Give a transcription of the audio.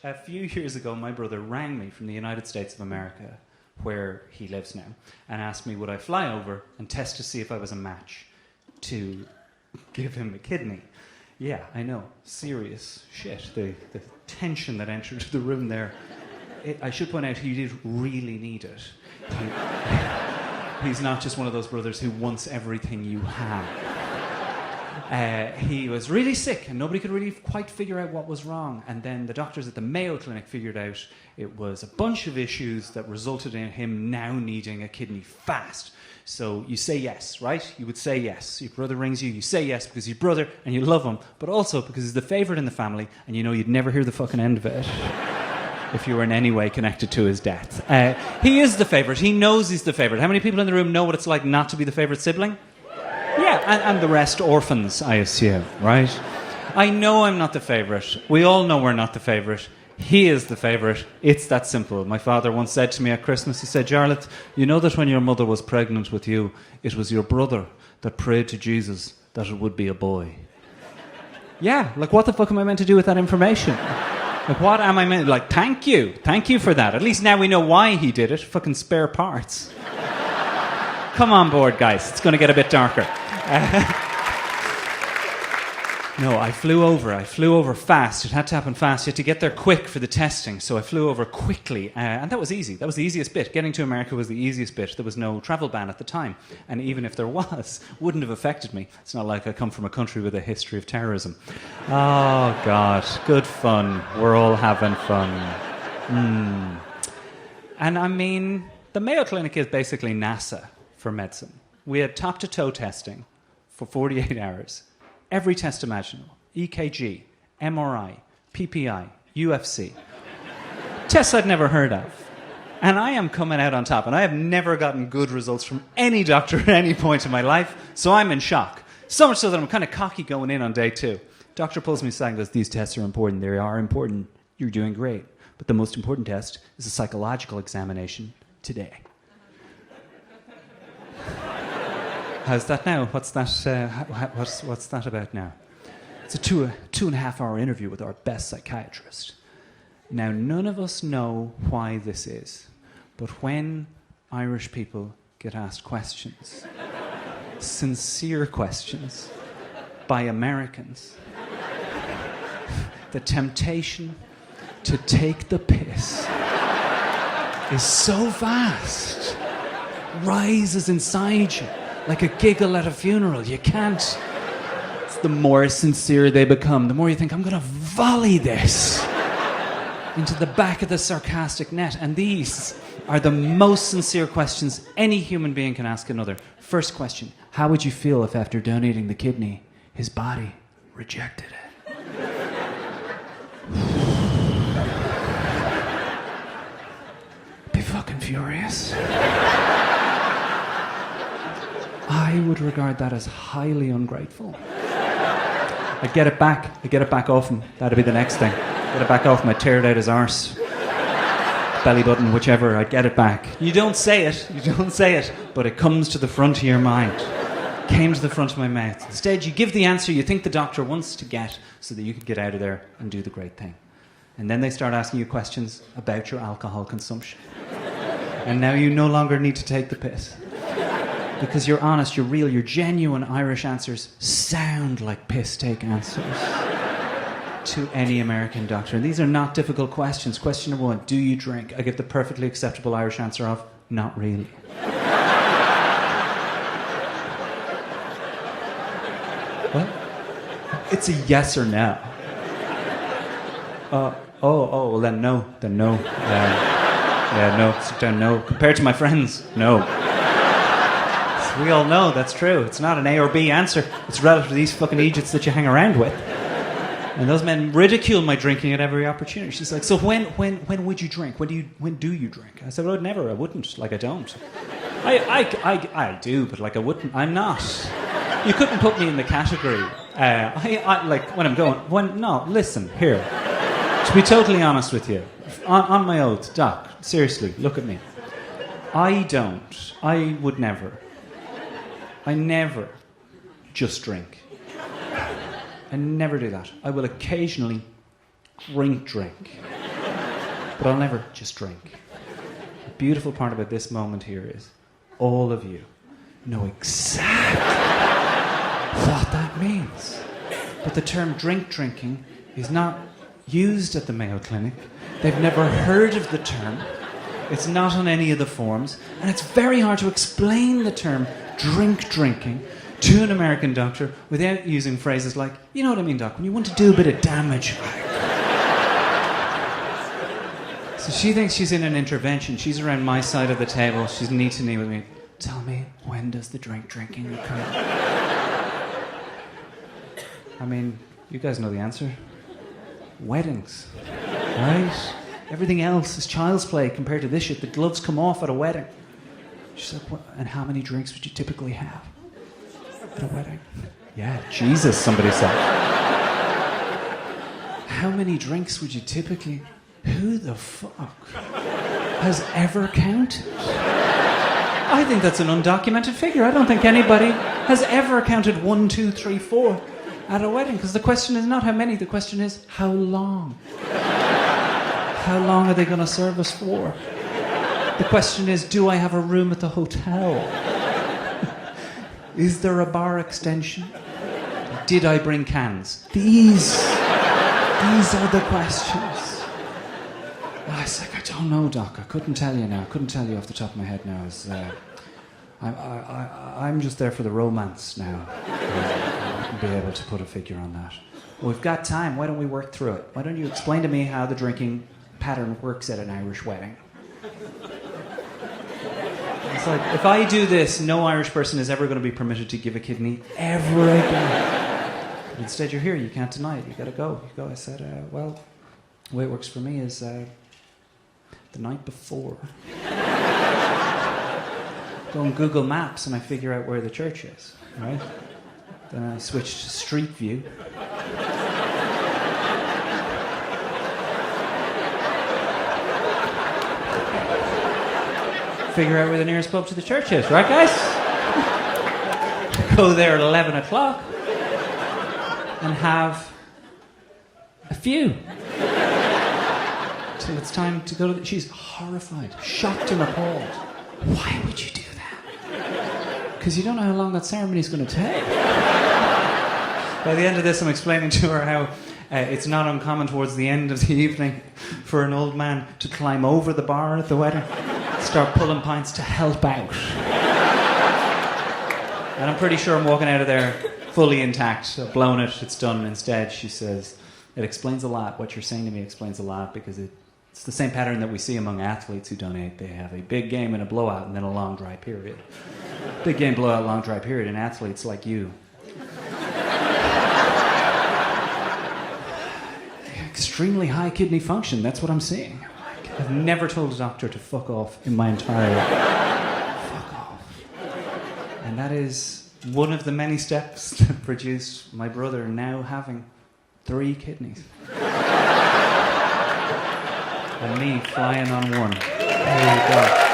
A few years ago, my brother rang me from the United States of America, where he lives now, and asked me would I fly over and test to see if I was a match to give him a kidney. Yeah, I know. Serious shit. The tension that entered the room there. I should point out he did really need it. He's not just one of those brothers who wants everything you have. He was really sick and nobody could really quite figure out what was wrong. And then the doctors at the Mayo Clinic figured out it was a bunch of issues that resulted in him now needing a kidney fast. So you say yes, right? You would say yes. Your brother rings you, you say yes because he's your brother and you love him, but also because he's the favourite in the family and you know you'd never hear the fucking end of it if you were in any way connected to his death. He is the favourite. He knows he's the favourite. How many people in the room know what it's like not to be the favourite sibling? Yeah, and the rest orphans, I assume, right? I know I'm not the favourite. We all know we're not the favourite. He is the favourite. It's that simple. My father once said to me at Christmas, he said, Jarlath, you know that when your mother was pregnant with you, it was your brother that prayed to Jesus that it would be a boy. Yeah, like what the fuck am I meant to do with that information? Like what am I meant, like thank you for that. At least now we know why he did it. Fucking spare parts. Come on board, guys. It's going to get a bit darker. No, I flew over fast. It had to happen fast. You had to get there quick for the testing, so I flew over quickly. And that was easy. That was the easiest bit. Getting to America was the easiest bit. There was no travel ban at the time. And even if there was, wouldn't have affected me. It's not like I come from a country with a history of terrorism. Oh, God. Good fun. We're all having fun. And I mean, the Mayo Clinic is basically NASA for medicine. We had top-to-toe testing for 48 hours. Every test imaginable. EKG, MRI, PPI, UFC. Tests I'd never heard of. And I am coming out on top. And I have never gotten good results from any doctor at any point in my life. So I'm in shock. So much so that I'm kind of cocky going in on day 2. Doctor pulls me aside and goes, these tests are important. They are important. You're doing great. But the most important test is a psychological examination today. How's that now? What's that? What's that about now? It's a 2.5 hour interview with our best psychiatrist. Now, none of us know why this is, but when Irish people get asked questions, sincere questions, by Americans, the temptation to take the piss is so vast, rises inside you. Like a giggle at a funeral. You can't. It's the more sincere they become, the more you think, I'm going to volley this into the back of the sarcastic net. And these are the most sincere questions any human being can ask another. First question, how would you feel if after donating the kidney, his body rejected it? Be fucking furious. I would regard that as highly ungrateful. I'd get it back off him. That'd be the next thing. Get it back off him, I'd tear it out his arse. Belly button, whichever, I'd get it back. You don't say it, but it comes to the front of your mind. Came to the front of my mouth. Instead, you give the answer you think the doctor wants to get so that you can get out of there and do the great thing. And then they start asking you questions about your alcohol consumption. And now you no longer need to take the piss. Because you're honest, you're real, your genuine Irish answers sound like piss-take answers to any American doctor. And these are not difficult questions. Question number 1, do you drink? I give the perfectly acceptable Irish answer of, not really. What? It's a yes or no. Well then no. Yeah, no, sit down, no. Compared to my friends, no. We all know that's true. It's not an A or B answer. It's relative to these fucking idiots that you hang around with. And those men ridicule my drinking at every opportunity. She's like, so when would you drink? When do you drink? I said, well, never. I wouldn't. Like, I don't. I do, but like I wouldn't. I'm not. You couldn't put me in the category. Like when I'm going. No, listen here. To be totally honest with you, on my oath, Doc. Seriously, look at me. I don't. I would never. I never just drink. I never do that. I will occasionally drink. but I'll never just drink. The beautiful part about this moment here is all of you know exactly what that means. But the term drinking is not used at the Mayo Clinic. They've never heard of the term. It's not on any of the forms. And it's very hard to explain the term drinking to an American doctor without using phrases like, you know what I mean, doc, when you want to do a bit of damage. So she thinks she's in an intervention. She's around my side of the table. She's knee to knee with me. Tell me, when does the drinking occur? I mean, you guys know the answer. Weddings, right? Everything else is child's play compared to this shit. The gloves come off at a wedding. She's like, what? And how many drinks would you typically have at a wedding? Yeah, Jesus, somebody said. How many drinks would you typically... Who the fuck has ever counted? I think that's an undocumented figure. I don't think anybody has ever counted 1, 2, 3, 4 at a wedding. Because the question is not how many, the question is how long. How long are they going to serve us for? The question is, do I have a room at the hotel? Is there a bar extension? Did I bring cans? These are the questions. I was like, I don't know, Doc. I couldn't tell you now. I couldn't tell you off the top of my head now. I'm just there for the romance now. I wouldn't be able to put a figure on that. Well, we've got time. Why don't we work through it? Why don't you explain to me how the drinking pattern works at an Irish wedding? It's like, if I do this, no Irish person is ever going to be permitted to give a kidney ever again. But instead, you're here. You can't deny it. You got to go. You go. I said, well, the way it works for me is the night before. Go on Google Maps and I figure out where the church is, right? Then I switch to Street View. Figure out where the nearest pub to the church is, right, guys? Go there at 11 o'clock and have a few. Till it's time to go to she's horrified, shocked and appalled. Why would you do that? Because you don't know how long that ceremony's going to take. By the end of this, I'm explaining to her how it's not uncommon towards the end of the evening for an old man to climb over the bar at the wedding, start pulling pints to help out. And I'm pretty sure I'm walking out of there fully intact. I've blown it, it's done. Instead, she says, it explains a lot. What you're saying to me explains a lot because it's the same pattern that we see among athletes who donate. They have a big game and a blowout and then a long, dry period. Big game, blowout, long, dry period. And athletes like you. Extremely high kidney function. That's what I'm seeing. I've never told a doctor to fuck off in my entire life. Fuck off. And that is one of the many steps that produced my brother now having 3 kidneys. And me flying on one. There you go.